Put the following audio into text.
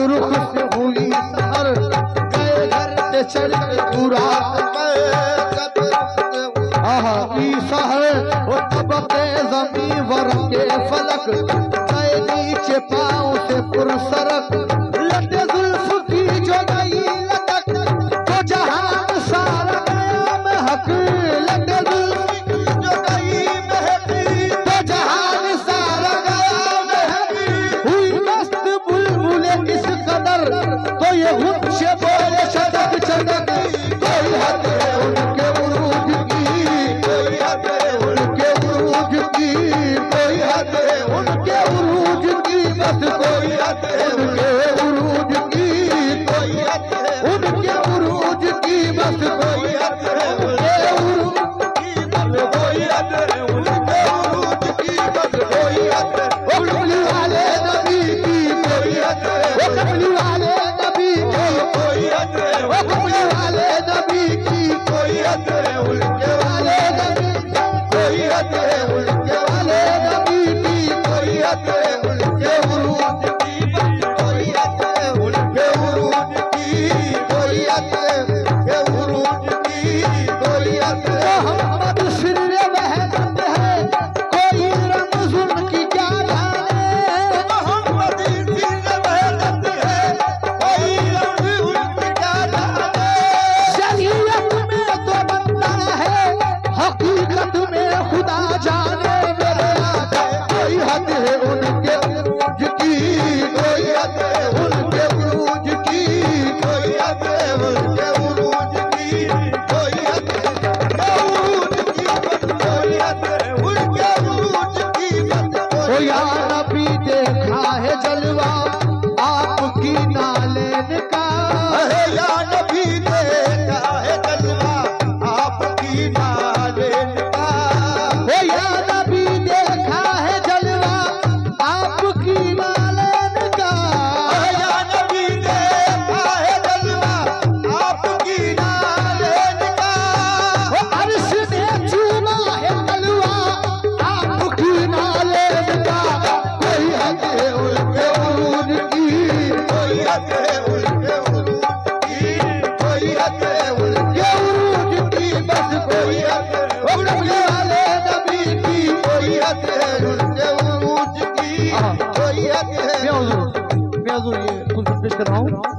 रुख से हुई सहर, गए घर से चल के पूरा सहर वो तबके जमी वर के फलक, गए नीचे पाँव से पुरसरक, लटे जुल्फ की जो गई लटक, तो जहान सारा गया महक, लटे जुल्फ की जो गई महक, तो जहान सारा गया महक, हुई मस्त बुलबुले इस कदर, तो ये हुच्चे बोले चटक चटक, कोई हद है उनके उरूज की, कोई हद है उनके उरूज की, कोई हद है उनके उरूज की, बस कोई हद है उनके उरूज की, कोई हद है उनके उरूज की, बस कोई हद है उनके उरूज की, बस कोई हद है उनके उरूज की, बस कोई हद है। ओ कमली वाले नबी की कोई हद है, ओ कमली वाले नबी की कोई हद है, ओ कमली वाले नबी की कोई हद है, उनके वाले नबी कोई हद है, उनके वाले नबी की कोई हद है, उनके उरूज की कोई हद है, उनके उरूज की कोई हद है, उनके उरूज की कोई हद है। मोहम्मद सिर वहदत है, कोई रमज़ उनकी क्या जाने, मोहम्मद सिर वहदत है, कोई रमज़ उनकी क्या जाने, शरीयत में तो बनता है, हकीकत में खुदा जाने, मेरे आका कोई हद है उनके उरूज की, कोई हद है उनके उरूज की, कोई हद है उनके उरूज की, कोई हद है उरूज की, कोई हद है उनके उरूज की, ओ या नबी देखा है जलवा आपकी नालेन का, या नबी देखा है जलवा आपकी नालेन का, ओ या नबी देखा है जलवा आपकी नालेन का, या नबी देखा है जलवा आपकी नालेन का, ओ अर्श ने चूमा है जलवा आपकी नालेन का, कोई हद है उनके उरूज की, कोई हद है उनके उरूज की, कोई हद है उनके उरूज की, बस कोई हद है ओ कमली वाले नबी की कोई हद है, उनके उरूज की कोई हद है। मैं हुजूर ये कुछ पेश कर रहा हूँ।